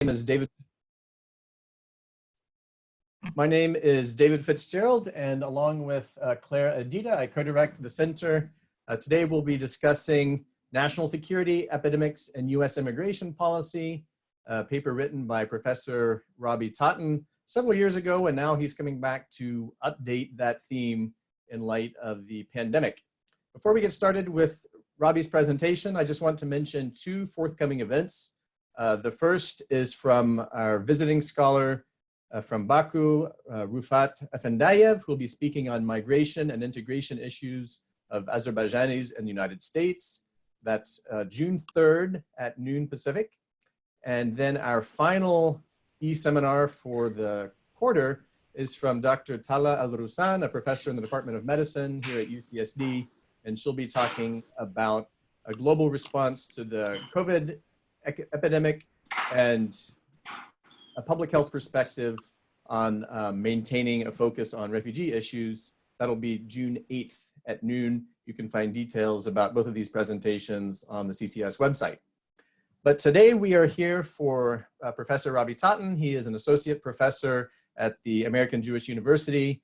is David. My name is David FitzGerald, and along with Claire Adida, I co-direct the center. Today we'll be discussing national security, epidemics, and U.S. immigration policy, a paper written by Professor Robbie Totten several years ago, and now he's coming back to update that theme in light of the pandemic. Before we get started with Robbie's presentation, I just want to mention two forthcoming events. The first is from our visiting scholar from Baku, Rufat Efendayev, who will be speaking on migration and integration issues of Azerbaijanis in the United States. That's June 3rd at noon Pacific. And then our final e-seminar for the quarter is from Dr. Tala Al-Rusan, a professor in the Department of Medicine here at UCSD, and she'll be talking about a global response to the COVID epidemic and a public health perspective on maintaining a focus on refugee issues. That'll be June 8th at noon. You can find details about both of these presentations on the CCIS website. But today we are here for Professor Robbie Totten. He is an associate professor at the American Jewish University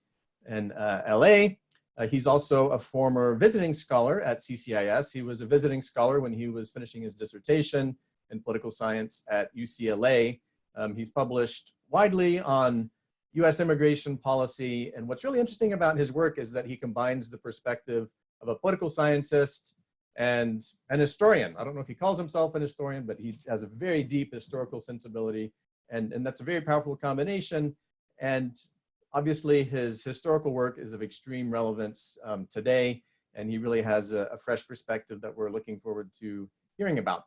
in LA. He's also a former visiting scholar at CCIS. He was a visiting scholar when he was finishing his dissertation in political science at UCLA. He's published widely on US immigration policy, and what's really interesting about his work is that he combines the perspective of a political scientist and an historian. I don't know if he calls himself an historian, but he has a very deep historical sensibility, and that's a very powerful combination. And obviously his historical work is of extreme relevance today, and he really has a fresh perspective that we're looking forward to hearing about.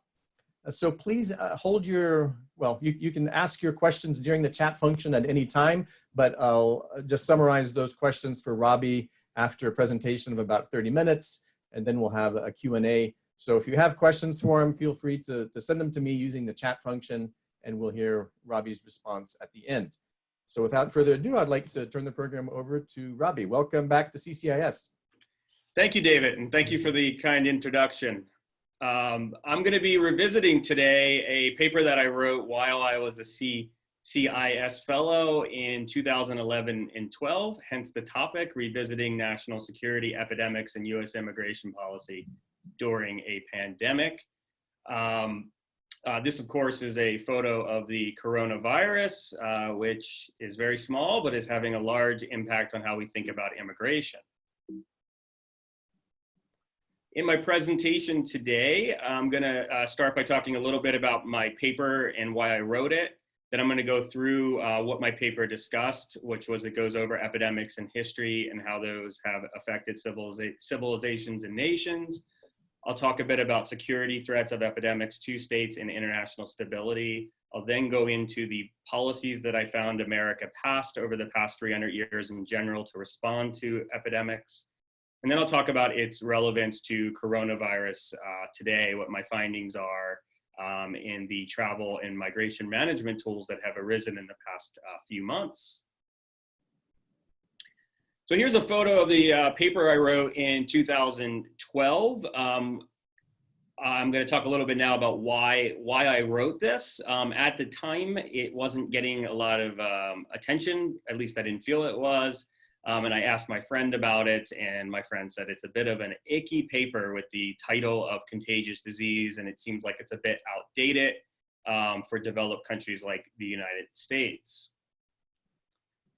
So please hold your, well, you can ask your questions during the chat function at any time, but I'll just summarize those questions for Robbie after a presentation of about 30 minutes, and then we'll have a Q&A. So if you have questions for him, feel free to send them to me using the chat function, and we'll hear Robbie's response at the end. So without further ado, I'd like to turn the program over to Robbie. Welcome back to CCIS. Thank you, David, and thank you for the kind introduction. I'm going to be revisiting today a paper that I wrote while I was a CCIS fellow in 2011 and 12, hence the topic, revisiting national security, epidemics, and U.S. immigration policy during a pandemic. This, of course, is a photo of the coronavirus, which is very small, but is having a large impact on how we think about immigration. In my presentation today, I'm going to start by talking a little bit about my paper and why I wrote it. Then I'm going to go through what my paper discussed, which was it goes over epidemics in history and how those have affected civilizations and nations. I'll talk a bit about security threats of epidemics to states and international stability. I'll then go into the policies that I found America passed over the past 300 years in general to respond to epidemics. And then I'll talk about its relevance to coronavirus today, what my findings are in the travel and migration management tools that have arisen in the past few months. So here's a photo of the paper I wrote in 2012. I'm going to talk a little bit now about why I wrote this. At the time, it wasn't getting a lot of attention, at least I didn't feel it was. And I asked my friend about it, and my friend said it's a bit of an icky paper with the title of contagious disease, and it seems like it's a bit outdated for developed countries like the United States.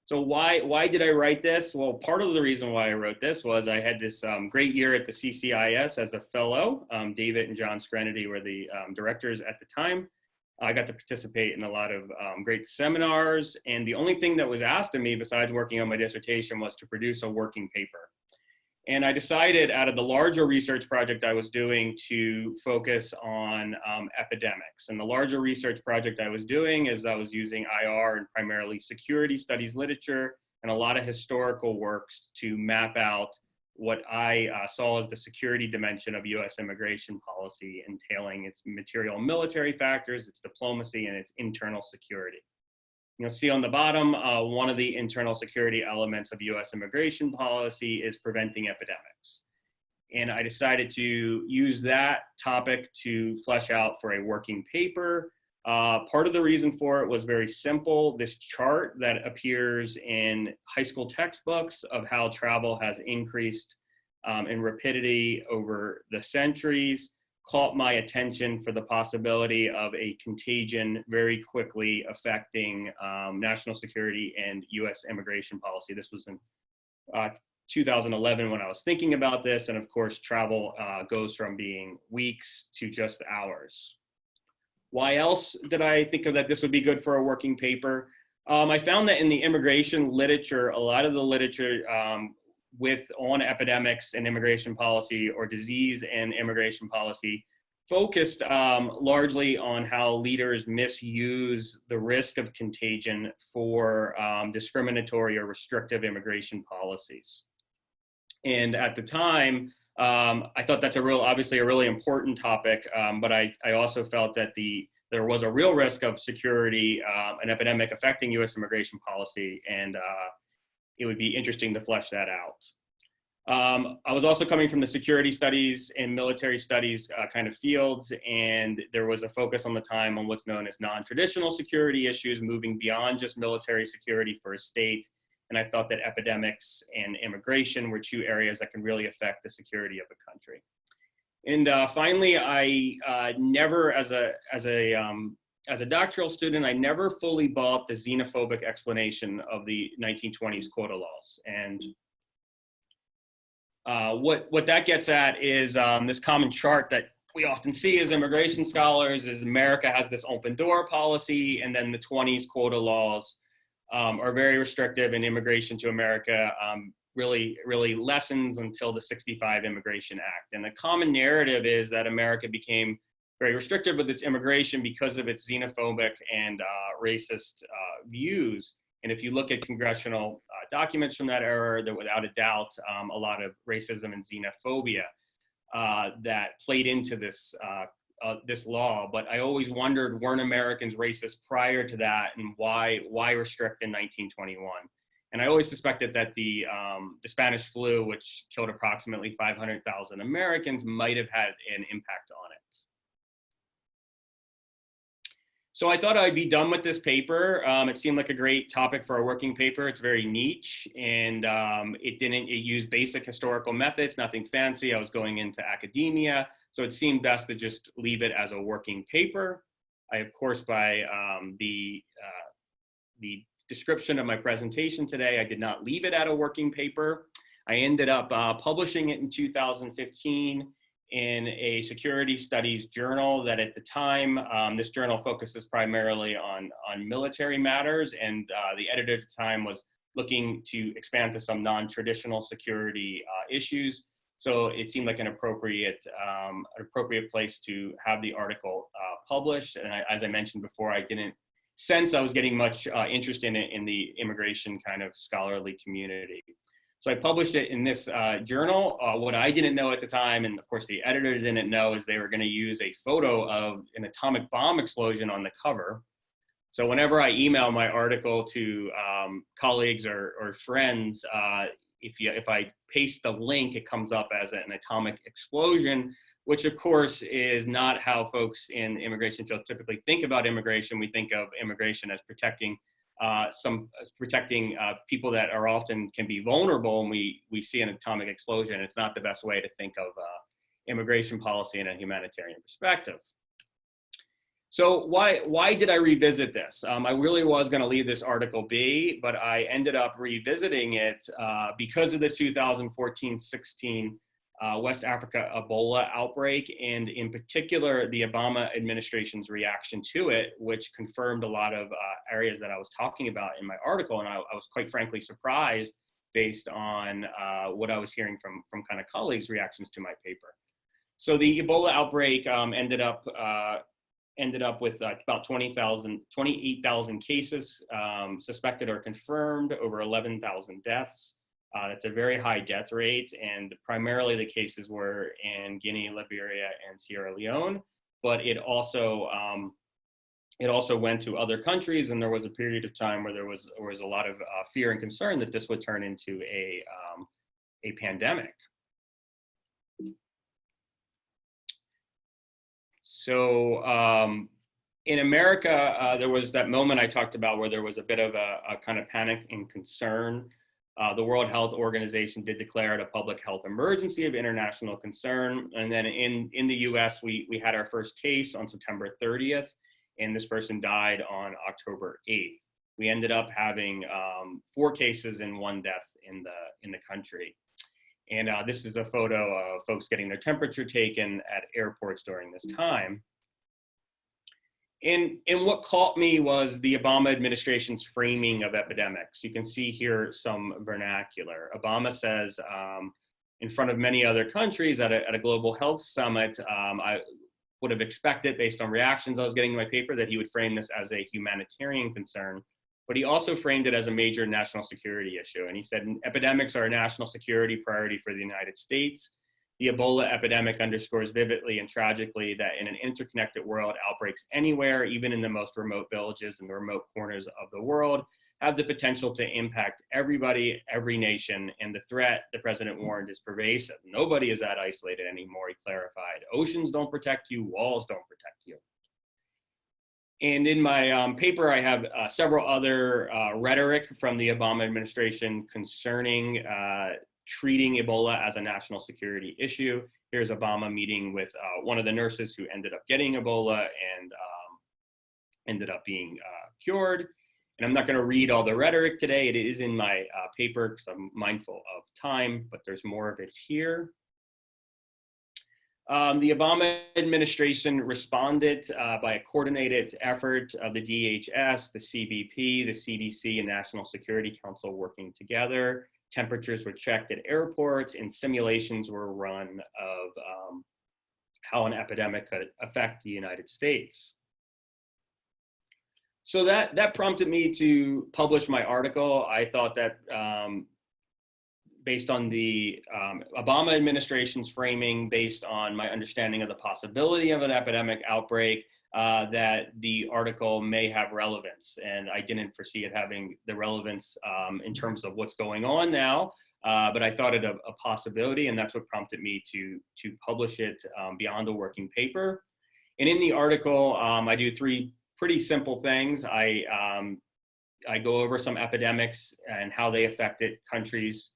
So why did I write this? Well, part of the reason why I wrote this was I had this great year at the CCIS as a fellow. David and John Screnedy were the directors at the time. I got to participate in a lot of great seminars, and the only thing that was asked of me besides working on my dissertation was to produce a working paper. And I decided out of the larger research project I was doing to focus on epidemics. And the larger research project I was doing is I was using IR and primarily security studies literature and a lot of historical works to map out what I saw as the security dimension of US immigration policy, entailing its material and military factors, its diplomacy, and its internal security. You'll see on the bottom, one of the internal security elements of US immigration policy is preventing epidemics. And I decided to use that topic to flesh out for a working paper Part of the reason for it was very simple. This chart that appears in high school textbooks of how travel has increased in rapidity over the centuries caught my attention for the possibility of a contagion very quickly affecting national security and US immigration policy. This was in 2011 when I was thinking about this, and of course travel goes from being weeks to just hours. Why else did I think of that this would be good for a working paper? I found that in the immigration literature, a lot of the literature on epidemics and immigration policy, or disease and immigration policy, focused largely on how leaders misuse the risk of contagion for discriminatory or restrictive immigration policies. And at the time, I thought that's obviously a really important topic, but I also felt that there was a real risk of security, an epidemic affecting US immigration policy, and it would be interesting to flesh that out. I was also coming from the security studies and military studies kind of fields, and there was a focus on the time on what's known as non-traditional security issues, moving beyond just military security for a state. And I thought that epidemics and immigration were two areas that can really affect the security of a country. And finally, I never, as a doctoral student, I never fully bought the xenophobic explanation of the 1920s quota laws. And what that gets at is this common chart that we often see as immigration scholars is America has this open door policy, and then the 20s quota laws are very restrictive, and immigration to America really lessens until the '65 Immigration Act. And the common narrative is that America became very restrictive with its immigration because of its xenophobic and racist views. And if you look at congressional documents from that era, there without a doubt a lot of racism and xenophobia that played into this this law. But I always wondered, weren't Americans racist prior to that, and why restrict in 1921? And I always suspected that the Spanish flu, which killed approximately 500,000 Americans, might have had an impact on it. So I thought I'd be done with this paper. It seemed like a great topic for a working paper. It's very niche, and it used basic historical methods, nothing fancy. I was going into academia, so it seemed best to just leave it as a working paper. I, of course, by the description of my presentation today, I did not leave it at a working paper. I ended up publishing it in 2015 in a security studies journal that at the time, this journal focuses primarily on military matters, and the editor at the time was looking to expand to some non-traditional security issues. So it seemed like an appropriate place to have the article published. And as I mentioned before, I didn't sense I was getting much interest in it in the immigration kind of scholarly community. So I published it in this journal. What I didn't know at the time, and of course the editor didn't know, is they were going to use a photo of an atomic bomb explosion on the cover. So whenever I email my article to colleagues or friends, if I paste the link, it comes up as an atomic explosion, which of course is not how folks in immigration fields typically think about immigration. We think of immigration as protecting people that are often can be vulnerable, and we see an atomic explosion. It's not the best way to think of immigration policy in a humanitarian perspective. So why did I revisit this? I really was going to leave this article be, but I ended up revisiting it because of the 2014-16 West Africa Ebola outbreak, and in particular, the Obama administration's reaction to it, which confirmed a lot of areas that I was talking about in my article. And I was quite frankly surprised based on what I was hearing from kind of colleagues' reactions to my paper. So the Ebola outbreak ended up with about 28,000 cases suspected or confirmed, over 11,000 deaths. That's a very high death rate, and primarily the cases were in Guinea, Liberia, and Sierra Leone. But it also went to other countries, and there was a period of time where there was a lot of fear and concern that this would turn into a pandemic. So in America, there was that moment I talked about where there was a bit of a kind of panic and concern. The World Health Organization did declare it a public health emergency of international concern. And then in the US, we had our first case on September 30th, and this person died on October 8th. We ended up having 4 cases and 1 death in the country. And this is a photo of folks getting their temperature taken at airports during this time. And what caught me was the Obama administration's framing of epidemics. You can see here some vernacular. Obama says, in front of many other countries at a global health summit, I would have expected, based on reactions I was getting in my paper, that he would frame this as a humanitarian concern. But he also framed it as a major national security issue. And he said, epidemics are a national security priority for the United States. The Ebola epidemic underscores vividly and tragically that in an interconnected world, outbreaks anywhere, even in the most remote villages and the remote corners of the world, have the potential to impact everybody, every nation, and the threat, the president warned, is pervasive. Nobody is that isolated anymore, he clarified. Oceans don't protect you, walls don't protect you. And in my paper, I have several other rhetoric from the Obama administration concerning treating Ebola as a national security issue. Here's Obama meeting with one of the nurses who ended up getting Ebola and ended up being cured. And I'm not going to read all the rhetoric today. It is in my paper because I'm mindful of time, but there's more of it here. The Obama administration responded by a coordinated effort of the DHS, the CBP, the CDC, and National Security Council working together. Temperatures were checked at airports, and simulations were run of how an epidemic could affect the United States. So that prompted me to publish my article. I thought that based on the Obama administration's framing, based on my understanding of the possibility of an epidemic outbreak, that the article may have relevance. And I didn't foresee it having the relevance in terms of what's going on now, but I thought it a possibility, and that's what prompted me to publish it beyond a working paper. And in the article, I do 3 pretty simple things. I go over some epidemics and how they affected countries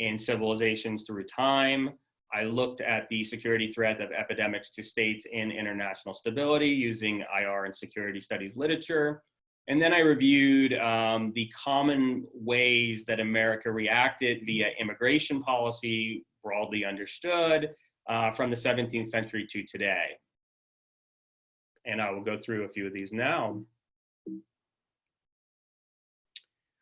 and civilizations through time. I looked at the security threat of epidemics to states and international stability using IR and security studies literature. And then I reviewed the common ways that America reacted via immigration policy, broadly understood, from the 17th century to today. And I will go through a few of these now.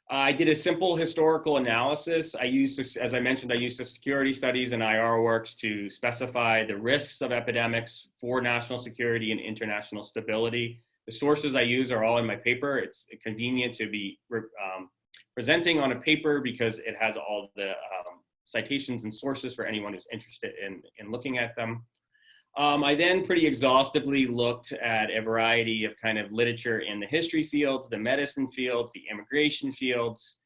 I did a simple historical analysis. I used, as I mentioned, I used the security studies and IR works to specify the risks of epidemics for national security and international stability. The sources I use are all in my paper. It's convenient to be presenting on a paper because it has all the citations and sources for anyone who's interested in looking at them. I then pretty exhaustively looked at a variety of kind of literature in the history fields, the medicine fields, the immigration fields,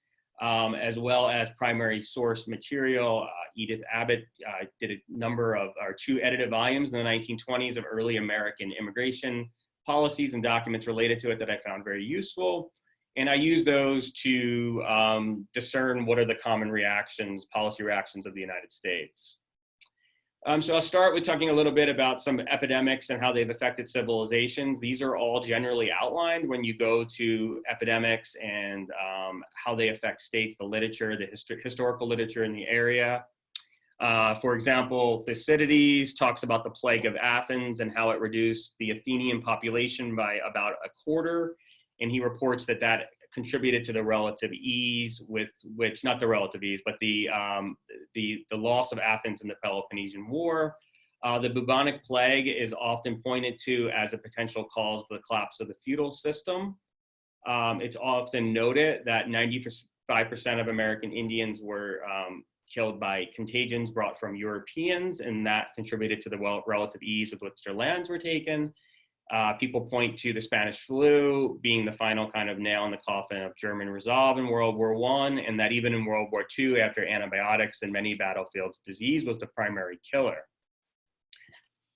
as well as primary source material. Edith Abbott did a number of, or 2 edited volumes in the 1920s of early American immigration policies and documents related to it that I found very useful. And I use those to discern what are the common reactions, policy reactions of the United States. So I'll start with talking a little bit about some epidemics and how they've affected civilizations. These are all generally outlined when you go to epidemics and how they affect states, the literature, the historical literature in the area. For example, Thucydides talks about the plague of Athens and how it reduced the Athenian population by about 1/4. And he reports that that contributed to the relative ease with which, not the relative ease, but the loss of Athens in the Peloponnesian War. The bubonic plague is often pointed to as a potential cause of the collapse of the feudal system. It's often noted that 95% of American Indians were killed by contagions brought from Europeans, and that contributed to the relative ease with which their lands were taken. People point to the Spanish flu being the final kind of nail in the coffin of German resolve in World War I, and that even in World War II, after antibiotics in many battlefields, disease was the primary killer.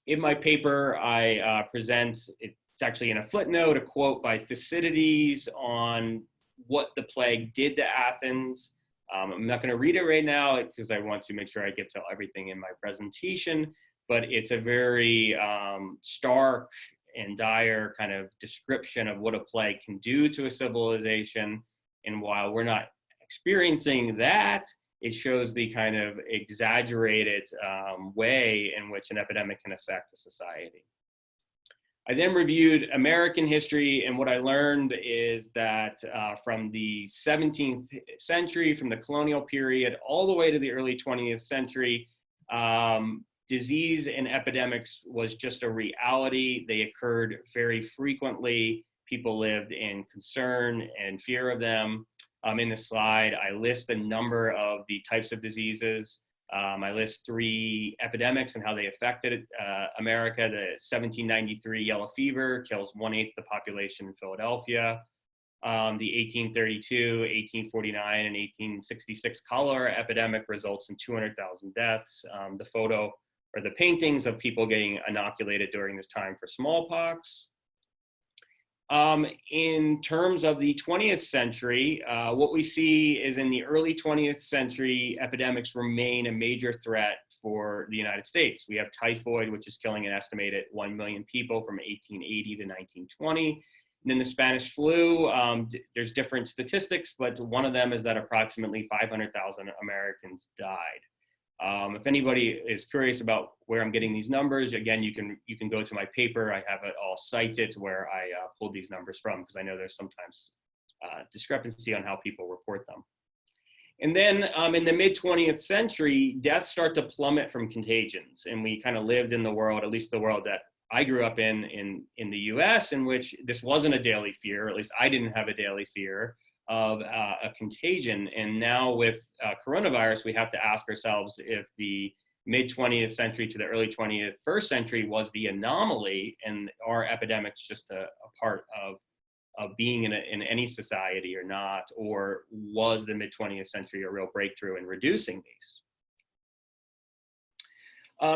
In my paper, I present, it It's actually in a footnote, a quote by Thucydides on what the plague did to Athens. I'm not going to read it right now because I want to make sure I get to everything in my presentation, but it's a very stark and dire kind of description of what a plague can do to a civilization. And while we're not experiencing that, it shows the kind of exaggerated way in which an epidemic can affect a society. I then reviewed American history, and what I learned is that from the 17th century, from the colonial period, all the way to the early 20th century, disease and epidemics was just a reality. They occurred very frequently. People lived in concern and fear of them. In this slide, I list a number of the types of diseases. I list 3 epidemics and how they affected America. The 1793 yellow fever kills 1/8 the population in Philadelphia. The 1832, 1849, and 1866 cholera epidemic results in 200,000 deaths. The photo or the paintings of people getting inoculated during this time for smallpox. In terms of the 20th century, what we see is in the early 20th century, epidemics remain a major threat for the United States. We have typhoid, which is killing an estimated 1 million people from 1880 to 1920. And then the Spanish flu, there's different statistics, but one of them is that approximately 500,000 Americans died. If anybody is curious about where I'm getting these numbers, again, you can go to my paper. I have it all cited where I pulled these numbers from, because I know there's sometimes discrepancy on how people report them. And then in the mid-20th century, deaths start to plummet from contagions. And we kind of lived in the world, at least the world that I grew up in the US, in which this wasn't a daily fear, or at least I didn't have a daily fear of a contagion. And now with coronavirus, we have to ask ourselves if the mid-20th century to the early 21st century was the anomaly, and are epidemics just a part of being in any society or not, or was the mid-20th century a real breakthrough in reducing these?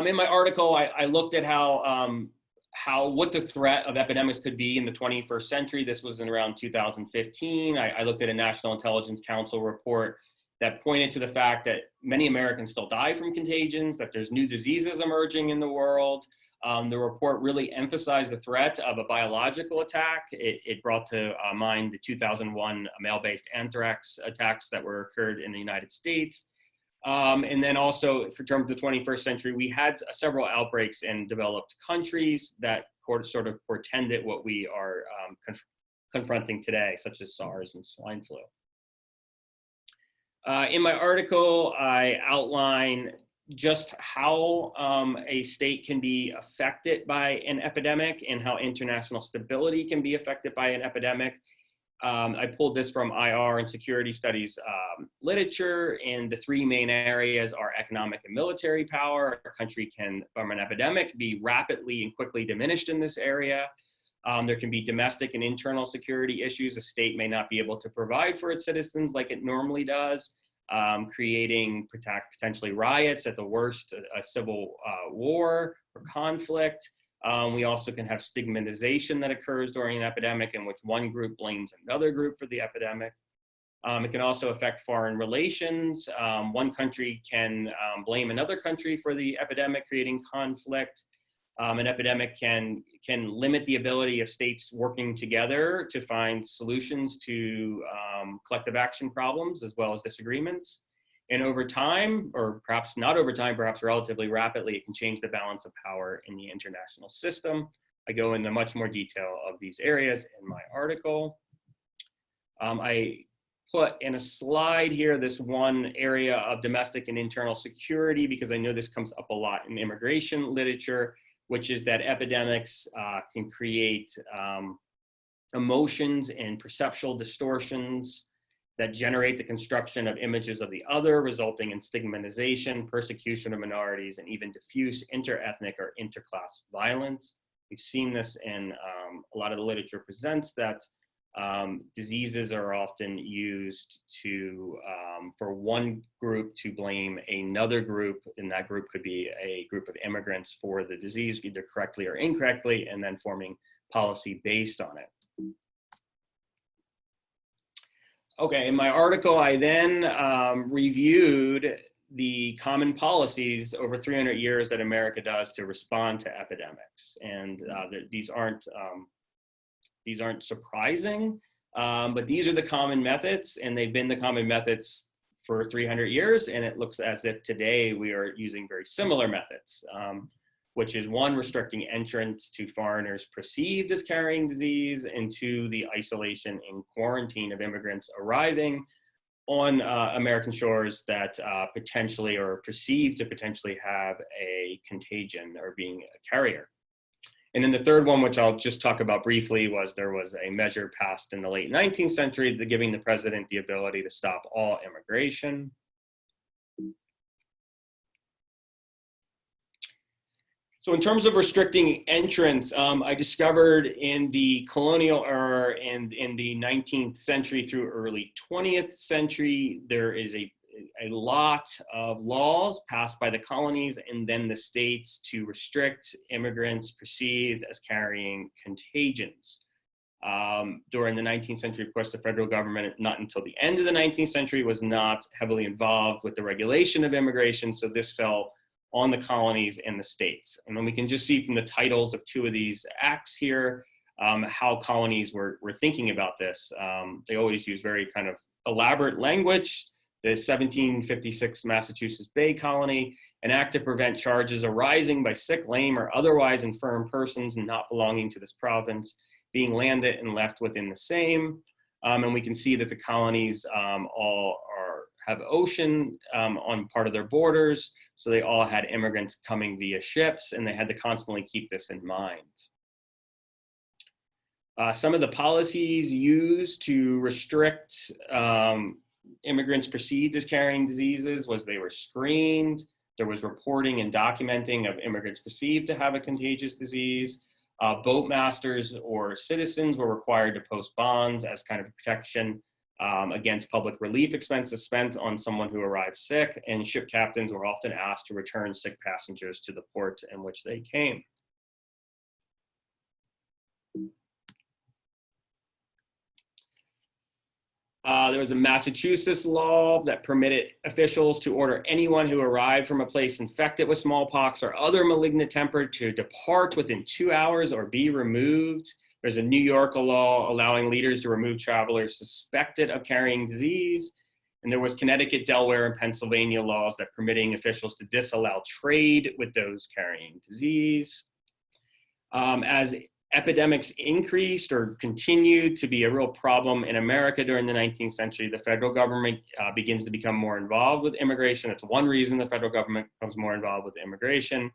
In my article, I looked at what the threat of epidemics could be in the 21st century. This was in around 2015. I looked at a National Intelligence Council report that pointed to the fact that many Americans still die from contagions, that there's new diseases emerging in the world. The report really emphasized the threat of a biological attack. It brought to mind the 2001 male-based anthrax attacks that occurred in the United States. And then also, for terms of the 21st century, we had several outbreaks in developed countries that sort of portended what we are confronting today, such as SARS and swine flu. In my article, I outline just how a state can be affected by an epidemic and how international stability can be affected by an epidemic. I pulled this from IR and security studies literature, and the 3 main areas are economic and military power. A country can, from an epidemic, be rapidly and quickly diminished in this area. There can be domestic and internal security issues. A state may not be able to provide for its citizens like it normally does, creating potentially riots, at the worst, a civil war or conflict. We also can have stigmatization that occurs during an epidemic, in which one group blames another group for the epidemic. It can also affect foreign relations. One country can blame another country for the epidemic, creating conflict. An epidemic can limit the ability of states working together to find solutions to collective action problems, as well as disagreements. And over time, or perhaps not over time, perhaps relatively rapidly, it can change the balance of power in the international system. I go into much more detail of these areas in my article. I put in a slide here this one area of domestic and internal security, because I know this comes up a lot in immigration literature, which is that epidemics can create emotions and perceptual distortions that generate the construction of images of the other, resulting in stigmatization, persecution of minorities, and even diffuse inter-ethnic or interclass violence. We've seen this in a lot of the literature presents that diseases are often used for one group to blame another group, and that group could be a group of immigrants for the disease, either correctly or incorrectly, and then forming policy based on it. Okay, in my article, I then reviewed the common policies over 300 years that America does to respond to epidemics. And these aren't surprising, but these are the common methods, and they've been the common methods for 300 years. And it looks as if today we are using very similar methods, which is one, restricting entrance to foreigners perceived as carrying disease, and two, the isolation and quarantine of immigrants arriving on American shores that potentially or perceived to potentially have a contagion or being a carrier. And then the third one, which I'll just talk about briefly, was there was a measure passed in the late 19th century giving the president the ability to stop all immigration. So in terms of restricting entrance, I discovered in the colonial era and in the 19th century through early 20th century, there is a lot of laws passed by the colonies and then the states to restrict immigrants perceived as carrying contagions. During the 19th century, of course, the federal government, not until the end of the 19th century, was not heavily involved with the regulation of immigration, so this fell on the colonies and the states. And then we can just see from the titles of two of these acts here how colonies were thinking about this. They always use very kind of elaborate language. The 1756 Massachusetts Bay Colony, an act to prevent charges arising by sick, lame, or otherwise infirm persons not belonging to this province being landed and left within the same. And we can see that the colonies all have ocean on part of their borders, so they all had immigrants coming via ships, and they had to constantly keep this in mind. Some of the policies used to restrict immigrants perceived as carrying diseases was they were screened, there was reporting and documenting of immigrants perceived to have a contagious disease. Boatmasters or citizens were required to post bonds as kind of protection against public relief expenses spent on someone who arrived sick, and ship captains were often asked to return sick passengers to the port in which they came. There was a Massachusetts law that permitted officials to order anyone who arrived from a place infected with smallpox or other malignant temper to depart within 2 hours or be removed. There's a New York law allowing leaders to remove travelers suspected of carrying disease. And there was Connecticut, Delaware, and Pennsylvania laws that permitting officials to disallow trade with those carrying disease. As epidemics increased or continued to be a real problem in America during the 19th century, the federal government begins to become more involved with immigration. That's one reason the federal government becomes more involved with immigration.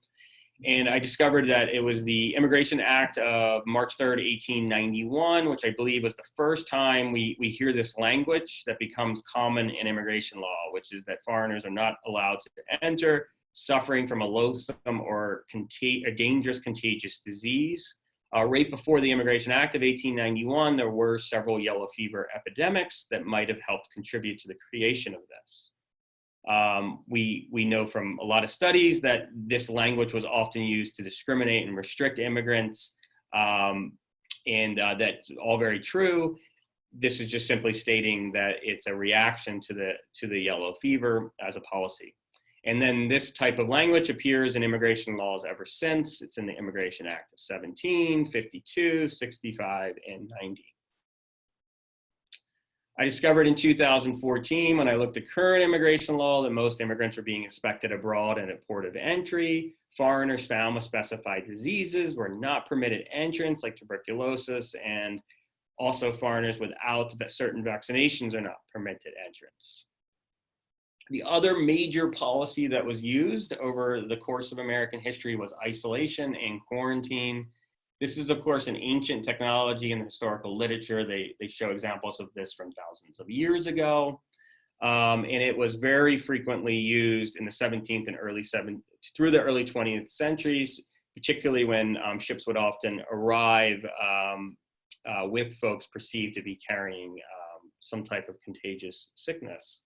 And I discovered that it was the Immigration Act of March 3rd, 1891, which I believe was the first time we hear this language that becomes common in immigration law, which is that foreigners are not allowed to enter suffering from a loathsome or a dangerous contagious disease. Right before the Immigration Act of 1891, there were several yellow fever epidemics that might have helped contribute to the creation of this. We know from a lot of studies that this language was often used to discriminate and restrict immigrants, and that's all very true. This is just simply stating that it's a reaction to the yellow fever as a policy. And then this type of language appears in immigration laws ever since. It's in the Immigration Act of 17, 52, 65, and 90. I discovered in 2014, when I looked at current immigration law, that most immigrants are being inspected abroad and at port of entry. Foreigners found with specified diseases were not permitted entrance, like tuberculosis, and also foreigners without certain vaccinations are not permitted entrance. The other major policy that was used over the course of American history was isolation and quarantine. This is, of course, an ancient technology in the historical literature. They show examples of this from thousands of years ago. And it was very frequently used in the 17th and through the early 20th centuries, particularly when ships would often arrive with folks perceived to be carrying some type of contagious sickness.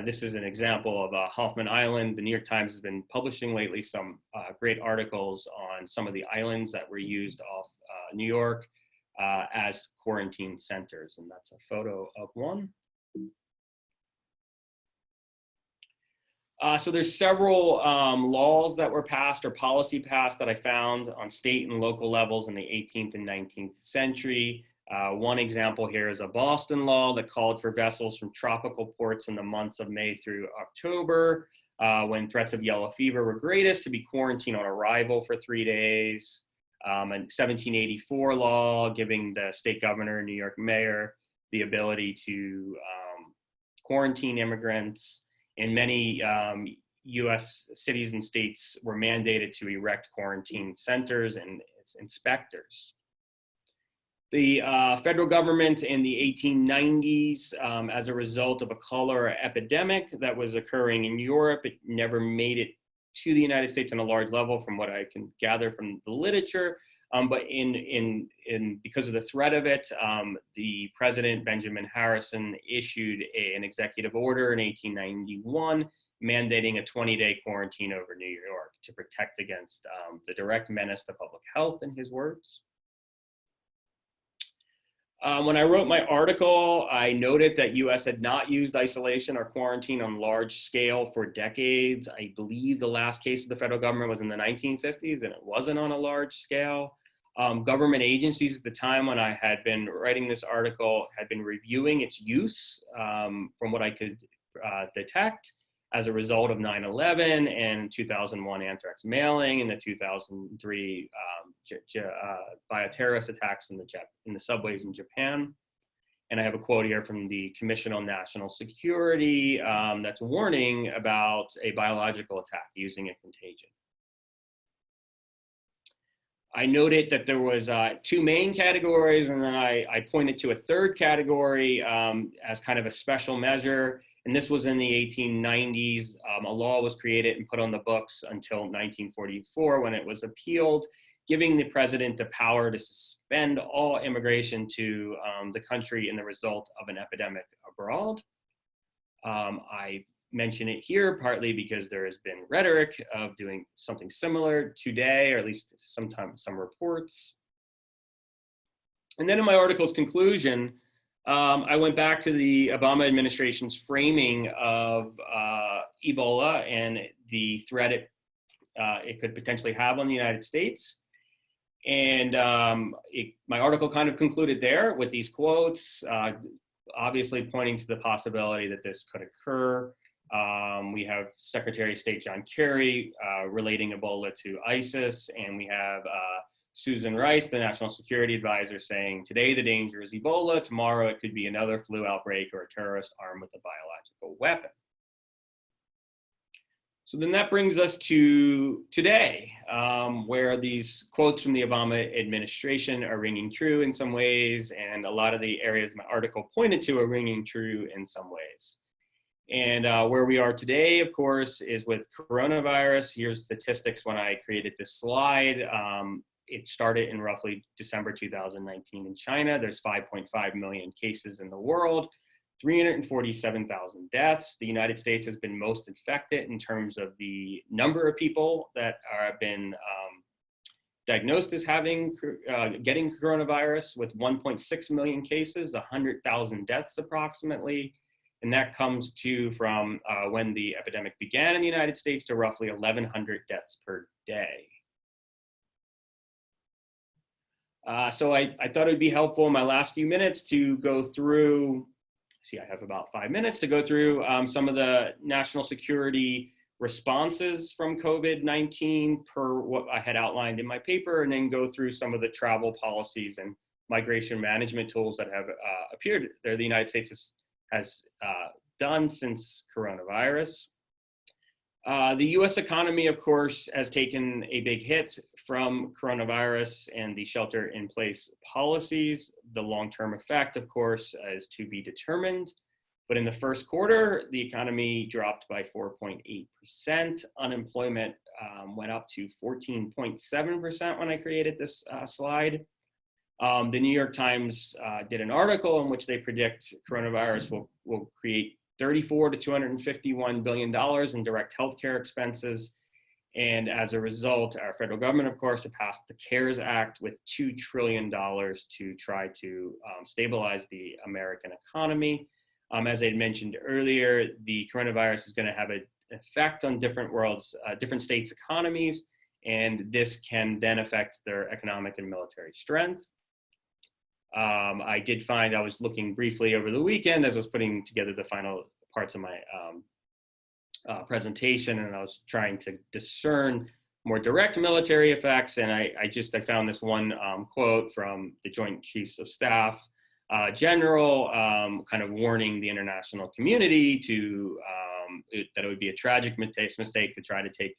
This is an example of Hoffman Island. The New York Times has been publishing lately some great articles on some of the islands that were used off New York as quarantine centers. And that's a photo of one. So there's several laws that were passed or policy passed that I found on state and local levels in the 18th and 19th century. One example here is a Boston law that called for vessels from tropical ports in the months of May through October, when threats of yellow fever were greatest, to be quarantined on arrival for 3 days. A 1784 law giving the state governor, New York mayor, the ability to quarantine immigrants. And many US cities and states were mandated to erect quarantine centers and its inspectors. The federal government in the 1890s, as a result of a cholera epidemic that was occurring in Europe, it never made it to the United States on a large level from what I can gather from the literature. But because of the threat of it, the president, Benjamin Harrison, issued an executive order in 1891 mandating a 20-day quarantine over New York to protect against the direct menace to public health, in his words. When I wrote my article, I noted that US had not used isolation or quarantine on large scale for decades. I believe the last case of the federal government was in the 1950s, and it wasn't on a large scale. Government agencies at the time when I had been writing this article had been reviewing its use from what I could detect as a result of 9/11 and 2001 anthrax mailing and the 2003 bioterrorist attacks in the subways in Japan. And I have a quote here from the Commission on National Security that's warning about a biological attack using a contagion. I noted that there was two main categories, and then I pointed to a third category as kind of a special measure. And this was in the 1890s. A law was created and put on the books until 1944 when it was appealed, giving the president the power to suspend all immigration to the country in the result of an epidemic abroad. I mention it here partly because there has been rhetoric of doing something similar today, or at least sometimes some reports. And then in my article's conclusion, I went back to the Obama administration's framing of Ebola and the threat it could potentially have on the United States. And my article kind of concluded there with these quotes, obviously pointing to the possibility that this could occur. We have Secretary of State John Kerry relating Ebola to ISIS, and we have Susan Rice, the National Security Advisor, saying, today the danger is Ebola, tomorrow it could be another flu outbreak or a terrorist armed with a biological weapon. So then that brings us to today, where these quotes from the Obama administration are ringing true in some ways, and a lot of the areas my article pointed to are ringing true in some ways. And where we are today, of course, is with coronavirus. Here's statistics when I created this slide. It started in roughly December 2019 in China. There's 5.5 million cases in the world, 347,000 deaths. The United States has been most infected in terms of the number of people that have been diagnosed as getting coronavirus, with 1.6 million cases, 100,000 deaths approximately. And that comes to from when the epidemic began in the United States to roughly 1,100 deaths per day. So I thought it would be helpful in my last few minutes to go through, I have about 5 minutes to go through some of the national security responses from COVID-19 per what I had outlined in my paper, and then go through some of the travel policies and migration management tools that have appeared there the United States has done since coronavirus. The US economy, of course, has taken a big hit from coronavirus and the shelter-in-place policies. The long-term effect, of course, is to be determined. But in the first quarter, the economy dropped by 4.8%. Unemployment went up to 14.7% when I created this slide. The New York Times did an article in which they predict coronavirus will create $34 to $251 billion in direct healthcare expenses. And as a result, our federal government, of course, had passed the CARES Act with $2 trillion to try to stabilize the American economy. As I had mentioned earlier, the coronavirus is going to have an effect on different states' economies, and this can then affect their economic and military strength. I did find, I was looking briefly over the weekend as I was putting together the final parts of my presentation, and I was trying to discern more direct military effects, and I found this one quote from the Joint Chiefs of Staff General, kind of warning the international community that it would be a tragic mistake to try to take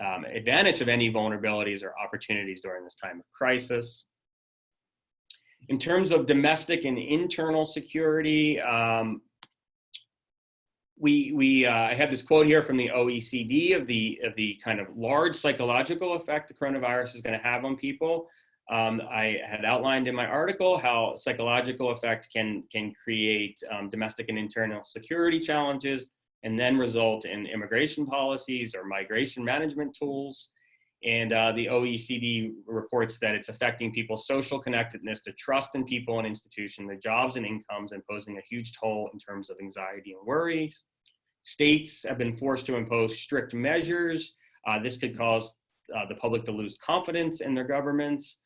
advantage of any vulnerabilities or opportunities during this time of crisis. In terms of domestic and internal security, I have this quote here from the OECD of the kind of large psychological effect the coronavirus is going to have on people. I had outlined in my article how psychological effect can create domestic and internal security challenges, and then result in immigration policies or migration management tools. And the OECD reports that it's affecting people's social connectedness, to trust in people and institutions, their jobs and incomes, and posing a huge toll in terms of anxiety and worries. States have been forced to impose strict measures. This could cause the public to lose confidence in their governments.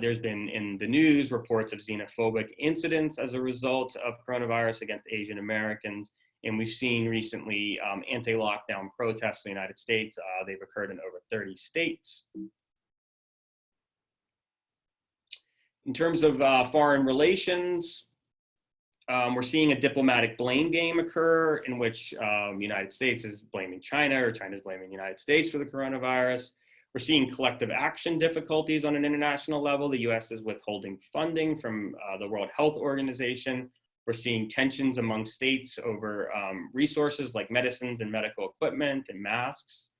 There's been in the news reports of xenophobic incidents as a result of coronavirus against Asian Americans. And we've seen recently anti-lockdown protests in the United States. They've occurred in over 30 states. In terms of foreign relations, we're seeing a diplomatic blame game occur in which the United States is blaming China, or China is blaming the United States for the coronavirus. We're seeing collective action difficulties on an international level. The US is withholding funding from the World Health Organization. We're seeing tensions among states over resources like medicines and medical equipment and masks.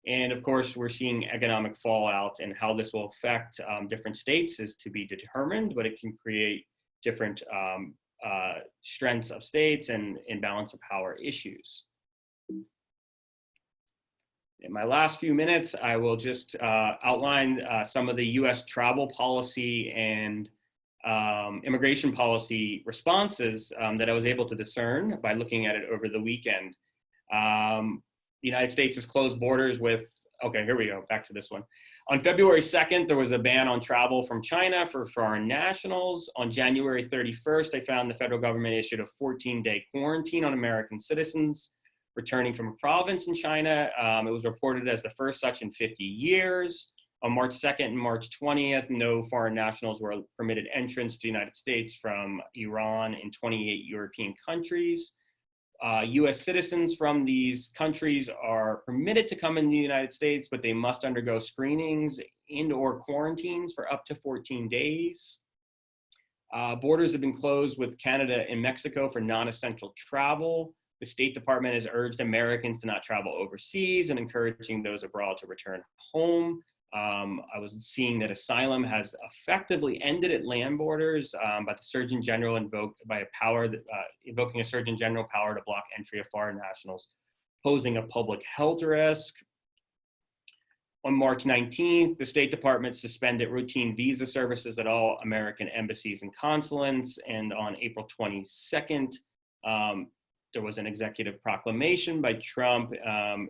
And of course, we're seeing economic fallout, and how this will affect different states is to be determined, but it can create different strengths of states and imbalance of power issues. In my last few minutes, I will just outline some of the US travel policy and immigration policy responses that I was able to discern by looking at it over the weekend. The United States has closed borders with, okay, here we go, back to this one. On February 2nd, there was a ban on travel from China for foreign nationals. On January 31st, I found the federal government issued a 14-day quarantine on American citizens returning from a province in China. It was reported as the first such in 50 years. On March 2nd and March 20th, no foreign nationals were permitted entrance to the United States from Iran and 28 European countries. US citizens from these countries are permitted to come in the United States, but they must undergo screenings and/or quarantines for up to 14 days. Borders have been closed with Canada and Mexico for non-essential travel. The State Department has urged Americans to not travel overseas and encouraging those abroad to return home. I was seeing that asylum has effectively ended at land borders, but the Surgeon General invoking a Surgeon General power to block entry of foreign nationals, posing a public health risk. On March 19th, the State Department suspended routine visa services at all American embassies and consulates, and on April 22nd, there was an executive proclamation by Trump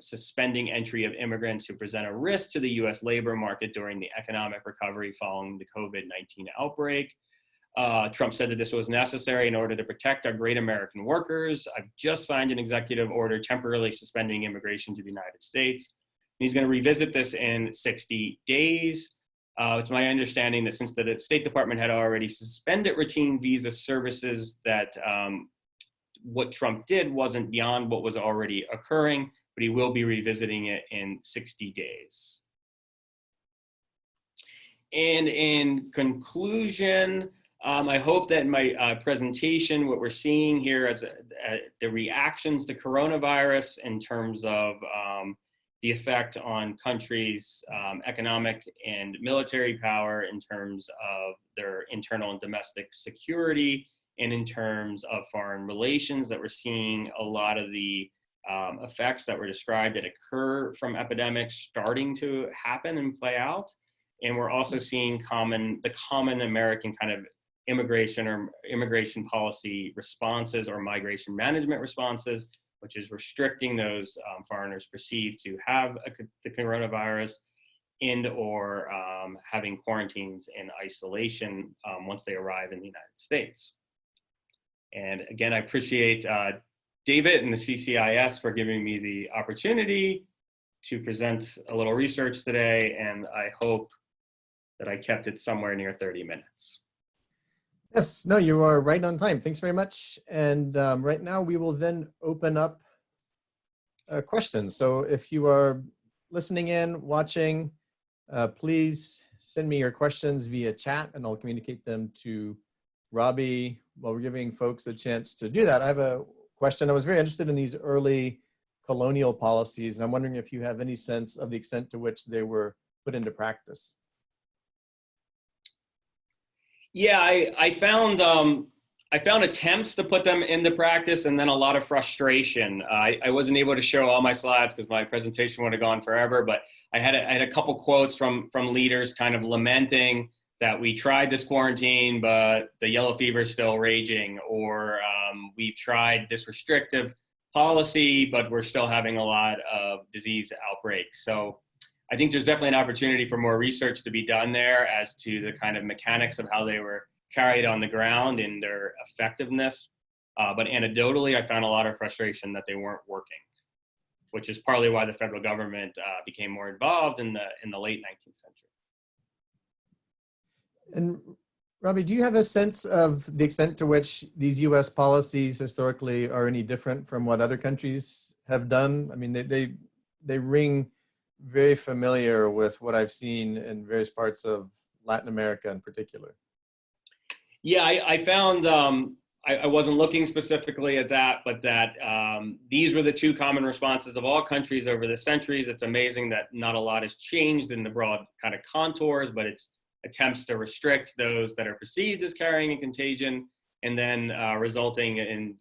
suspending entry of immigrants who present a risk to the US labor market during the economic recovery following the COVID-19 outbreak. Trump said that this was necessary in order to protect our great American workers. I've just signed an executive order temporarily suspending immigration to the United States. He's going to revisit this in 60 days. It's my understanding that since the State Department had already suspended routine visa services, that what Trump did wasn't beyond what was already occurring, but he will be revisiting it in 60 days. And in conclusion, I hope that in my presentation, what we're seeing here as the reactions to coronavirus in terms of the effect on countries' economic and military power, in terms of their internal and domestic security, and in terms of foreign relations, that we're seeing a lot of the effects that were described that occur from epidemics starting to happen and play out. And we're also seeing the common American kind of immigration or immigration policy responses or migration management responses, which is restricting those foreigners perceived to have the coronavirus and or having quarantines and isolation once they arrive in the United States. And again, I appreciate David and the CCIS for giving me the opportunity to present a little research today, and I hope that I kept it somewhere near 30 minutes. Yes, no, you are right on time. Thanks very much. And right now we will then open up questions. So if you are listening in, watching, please send me your questions via chat and I'll communicate them to Robbie while we're giving folks a chance to do that. I have a question. I was very interested in these early colonial policies, and I'm wondering if you have any sense of the extent to which they were put into practice. Yeah, I found attempts to put them into practice and then a lot of frustration. I wasn't able to show all my slides because my presentation would have gone forever, but I had a couple quotes from leaders kind of lamenting that we tried this quarantine, but the yellow fever is still raging, or we've tried this restrictive policy, but we're still having a lot of disease outbreaks. So I think there's definitely an opportunity for more research to be done there as to the kind of mechanics of how they were carried on the ground and their effectiveness. But anecdotally, I found a lot of frustration that they weren't working, which is partly why the federal government became more involved in the late 19th century. And Robbie, do you have a sense of the extent to which these US policies historically are any different from what other countries have done? I mean, they ring very familiar with what I've seen in various parts of Latin America in particular. Yeah, I found, I wasn't looking specifically at that, but that these were the two common responses of all countries over the centuries. It's amazing that not a lot has changed in the broad kind of contours, but it's attempts to restrict those that are perceived as carrying a contagion, and then resulting in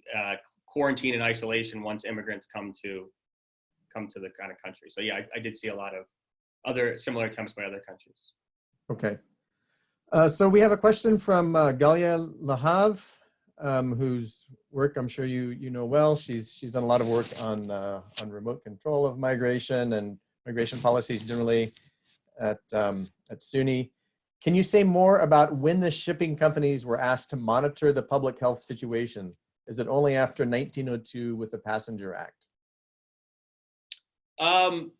quarantine and isolation once immigrants come to the kind of country. So yeah, I did see a lot of other similar attempts by other countries. Okay. So we have a question from Galia Lahav, whose work I'm sure you know well. She's done a lot of work on remote control of migration and migration policies generally at SUNY. Can you say more about when the shipping companies were asked to monitor the public health situation? Is it only after 1902 with the Passenger Act? I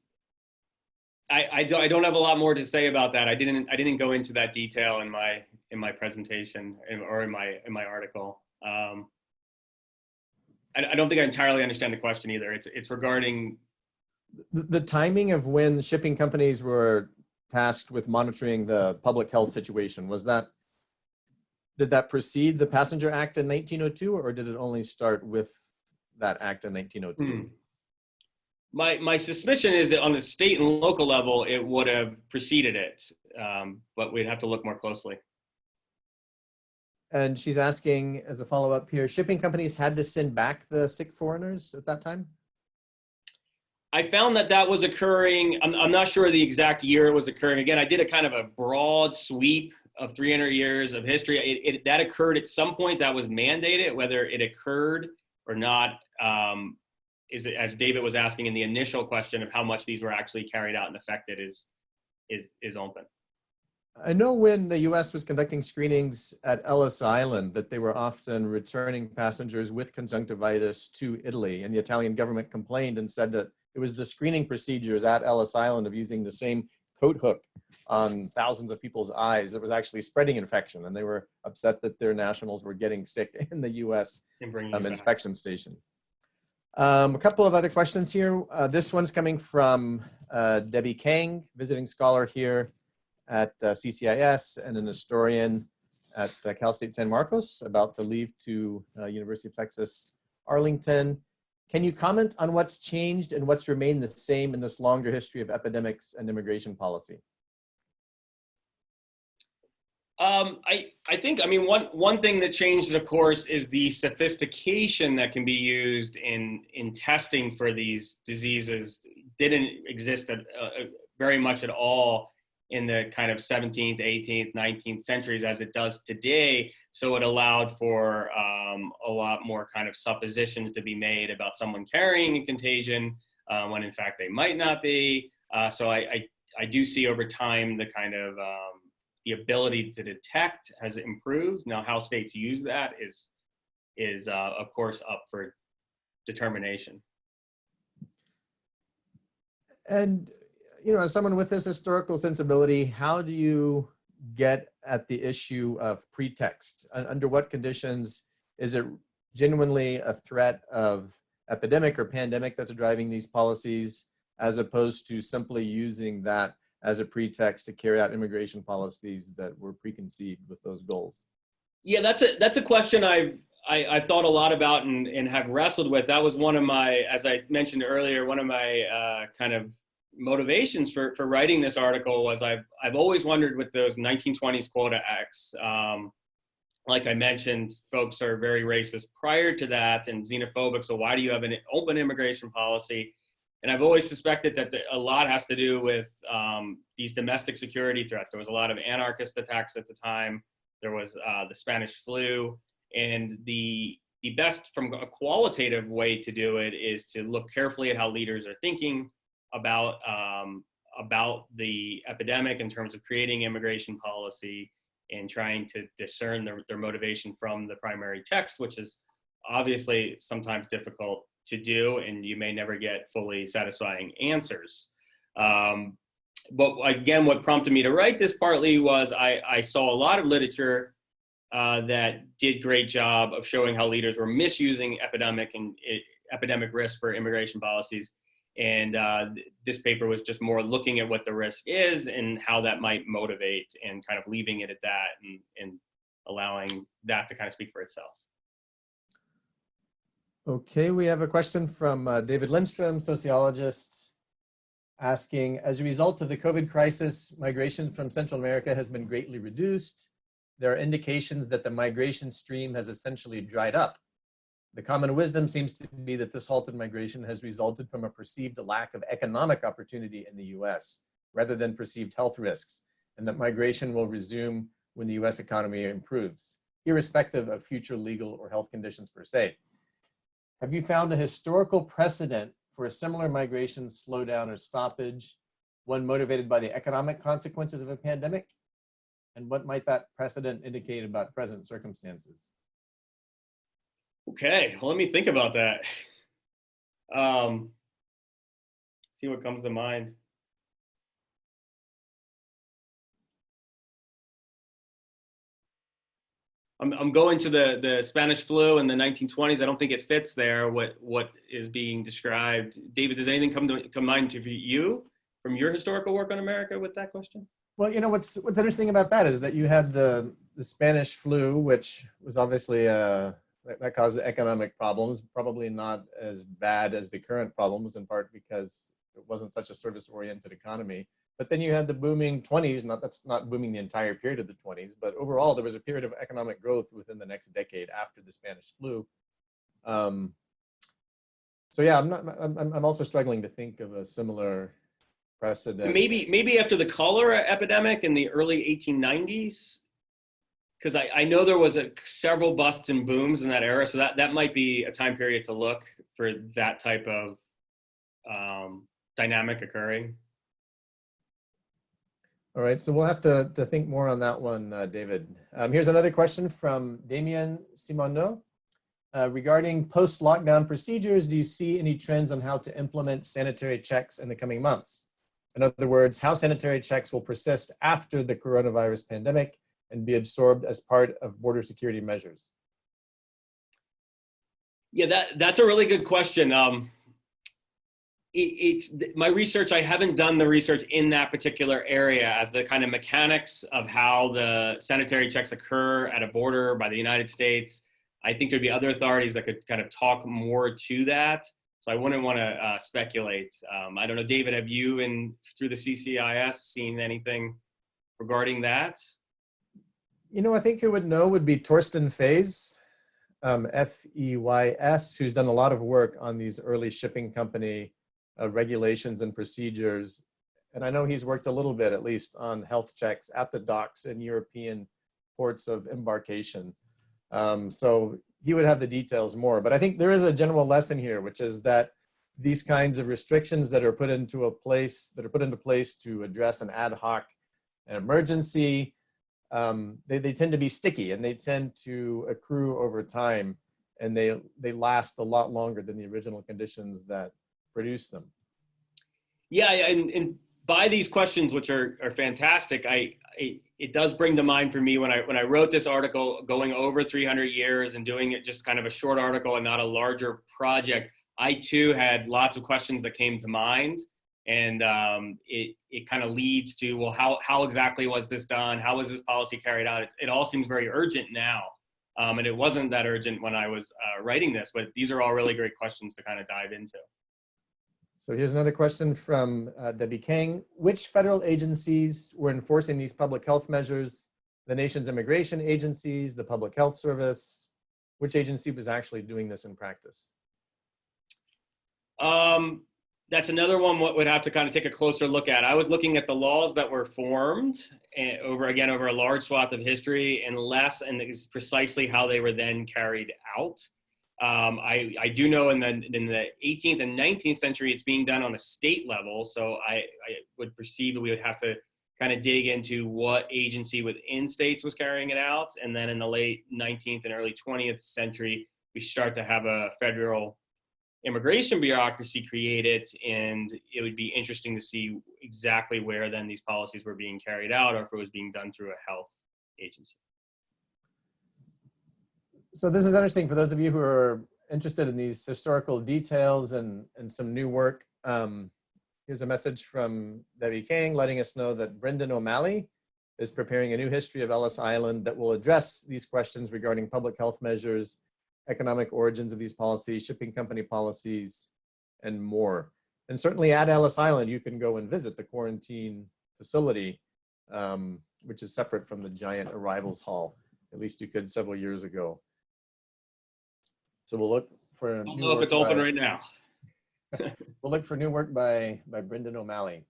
don't have a lot more to say about that. I didn't go into that detail in my presentation or in my article. I don't think I entirely understand the question either. It's regarding the timing of when shipping companies were tasked with monitoring the public health situation. Did that precede the Passenger Act in 1902, or did it only start with that act in 1902? My suspicion is that on the state and local level, it would have preceded it, but we'd have to look more closely. And she's asking, as a follow-up here, shipping companies had to send back the sick foreigners at that time? I found that was occurring. I'm not sure the exact year it was occurring. Again, I did a kind of a broad sweep of 300 years of history. That occurred at some point. That was mandated. Whether it occurred or not, is it, as David was asking in the initial question of how much these were actually carried out and affected, is open. I know when the U.S. was conducting screenings at Ellis Island that they were often returning passengers with conjunctivitis to Italy, and the Italian government complained and said that it was the screening procedures at Ellis Island of using the same coat hook on thousands of people's eyes that was actually spreading infection, and they were upset that their nationals were getting sick in the U.S. Inspection station. A couple of other questions here. This one's coming from Debbie Kang, visiting scholar here at CCIS and an historian at Cal State San Marcos, about to leave to University of Texas, Arlington. Can you comment on what's changed and what's remained the same in this longer history of epidemics and immigration policy? I think, I mean, one thing that changed, of course, is the sophistication that can be used in testing for these diseases didn't exist very much at all in the kind of 17th, 18th, 19th centuries as it does today. So it allowed for a lot more kind of suppositions to be made about someone carrying a contagion when in fact they might not be. So I do see over time the kind of the ability to detect has improved. Now, how states use that is of course up for determination. And, you know, as someone with this historical sensibility, how do you get at the issue of pretext? Under what conditions is it genuinely a threat of epidemic or pandemic that's driving these policies, as opposed to simply using that as a pretext to carry out immigration policies that were preconceived with those goals? Yeah, that's a question I've thought a lot about and have wrestled with. That was one of my, as I mentioned earlier, one of my kind of motivations for writing this article was I've always wondered with those 1920s quota X. Like I mentioned, folks are very racist prior to that and xenophobic. So why do you have an open immigration policy? And I've always suspected that a lot has to do with these domestic security threats. There was a lot of anarchist attacks at the time. There was the Spanish flu. And the best, from a qualitative way to do it, is to look carefully at how leaders are thinking about the epidemic in terms of creating immigration policy and trying to discern their motivation from the primary text, which is obviously sometimes difficult to do, and you may never get fully satisfying answers. But again, what prompted me to write this partly was I saw a lot of literature that did great job of showing how leaders were misusing epidemic risk for immigration policies. And this paper was just more looking at what the risk is and how that might motivate, and kind of leaving it at that and allowing that to kind of speak for itself. Okay, we have a question from David Lindstrom, sociologist, asking, as a result of the COVID crisis, migration from Central America has been greatly reduced. There are indications that the migration stream has essentially dried up. The common wisdom seems to be that this halted migration has resulted from a perceived lack of economic opportunity in the US, rather than perceived health risks, and that migration will resume when the US economy improves, irrespective of future legal or health conditions per se. Have you found a historical precedent for a similar migration slowdown or stoppage, one motivated by the economic consequences of a pandemic? And what might that precedent indicate about present circumstances? Okay, well, let me think about that. See what comes to mind. I'm going to the Spanish flu in the 1920s. I don't think it fits there, what is being described. David, does anything come to mind to you from your historical work on America with that question? Well, you know, what's interesting about that is that you had the Spanish flu, which was obviously that caused economic problems, probably not as bad as the current problems, in part because it wasn't such a service-oriented economy. But then you had the booming 20s, that's not booming the entire period of the 20s, but overall there was a period of economic growth within the next decade after the Spanish flu. So yeah, I'm also struggling to think of a similar precedent. Maybe after the cholera epidemic in the early 1890s, because I know there was several busts and booms in that era, so that might be a time period to look for that type of dynamic occurring. All right, so we'll have to think more on that one, David. Here's another question from Damien Simoneau. Regarding post-lockdown procedures, do you see any trends on how to implement sanitary checks in the coming months? In other words, how sanitary checks will persist after the coronavirus pandemic and be absorbed as part of border security measures? Yeah, that's a really good question. It's my research, I haven't done the research in that particular area as the kind of mechanics of how the sanitary checks occur at a border by the United States. I think there'd be other authorities that could kind of talk more to that. So I wouldn't want to speculate. I don't know, David, have you through the CCIS seen anything regarding that? You know, I think who would know would be Torsten Feys, F-E-Y-S, who's done a lot of work on these early shipping company regulations and procedures. And I know he's worked a little bit, at least, on health checks at the docks in European ports of embarkation. So he would have the details more. But I think there is a general lesson here, which is that these kinds of restrictions that are put into place to address an ad hoc emergency, they tend to be sticky and they tend to accrue over time, and they last a lot longer than the original conditions that produce them. Yeah, and by these questions, which are fantastic, it does bring to mind for me when I wrote this article, going over 300 years and doing it just kind of a short article and not a larger project. I too had lots of questions that came to mind, and it kind of leads to, well, how exactly was this done? How was this policy carried out? It all seems very urgent now, and it wasn't that urgent when I was writing this, but these are all really great questions to kind of dive into. So here's another question from Debbie Kang. Which federal agencies were enforcing these public health measures? The nation's immigration agencies, the Public Health Service? Which agency was actually doing this in practice? That's another one what would have to kind of take a closer look at. I was looking at the laws that were formed over a large swath of history, and it's precisely how they were then carried out. I do know in the 18th and 19th century, it's being done on a state level. So I would perceive that we would have to kind of dig into what agency within states was carrying it out. And then in the late 19th and early 20th century, we start to have a federal immigration bureaucracy created, and it would be interesting to see exactly where then these policies were being carried out, or if it was being done through a health agency. So this is interesting for those of you who are interested in these historical details and some new work. Here's a message from Debbie Kang letting us know that Brendan O'Malley is preparing a new history of Ellis Island that will address these questions regarding public health measures, economic origins of these policies, shipping company policies, and more. And certainly at Ellis Island, you can go and visit the quarantine facility, which is separate from the giant arrivals hall. At least you could several years ago. So we'll look for. I don't know if it's open right now. We'll look for new work by Brendan O'Malley.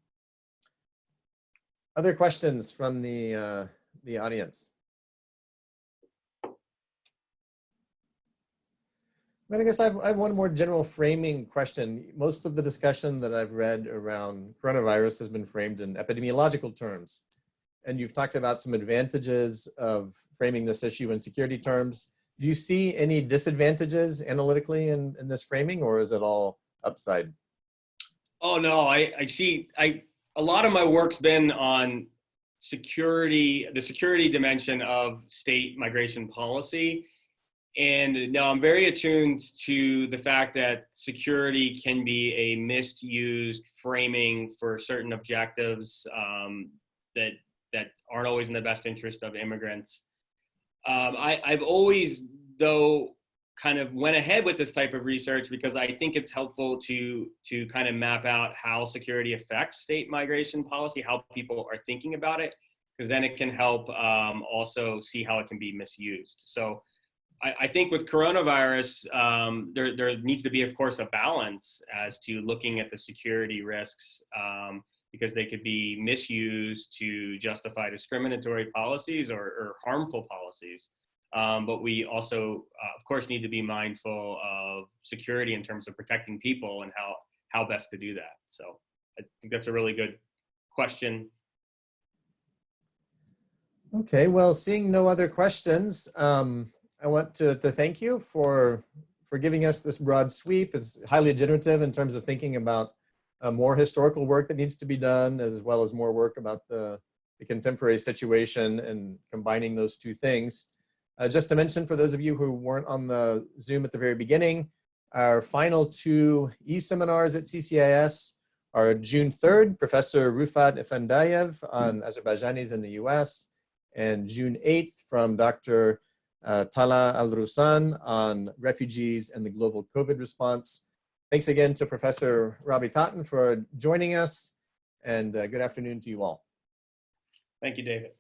Other questions from the audience? But I guess I have one more general framing question. Most of the discussion that I've read around coronavirus has been framed in epidemiological terms. And you've talked about some advantages of framing this issue in security terms. Do you see any disadvantages analytically in this framing, or is it all upside? Oh, no, I see, a lot of my work's been on security, the security dimension of state migration policy. And now I'm very attuned to the fact that security can be a misused framing for certain objectives that aren't always in the best interest of immigrants. I've always, though, kind of went ahead with this type of research because I think it's helpful to kind of map out how security affects state migration policy, how people are thinking about it, because then it can help also see how it can be misused. So I think with coronavirus, there needs to be, of course, a balance as to looking at the security risks because they could be misused to justify discriminatory policies or harmful policies. But we also, of course, need to be mindful of security in terms of protecting people and how best to do that. So I think that's a really good question. Okay, well, seeing no other questions, I want to thank you for giving us this broad sweep. It's highly generative in terms of thinking about more historical work that needs to be done, as well as more work about the contemporary situation and combining those two things. Just to mention, for those of you who weren't on the Zoom at the very beginning, our final two e-seminars at CCIS are June 3rd, Professor Rufat Efendayev on Azerbaijanis in the US, and June 8th from Dr. Tala Al-Rusan on refugees and the global COVID response. Thanks again to Professor Robbie Totten for joining us, and good afternoon to you all. Thank you, David.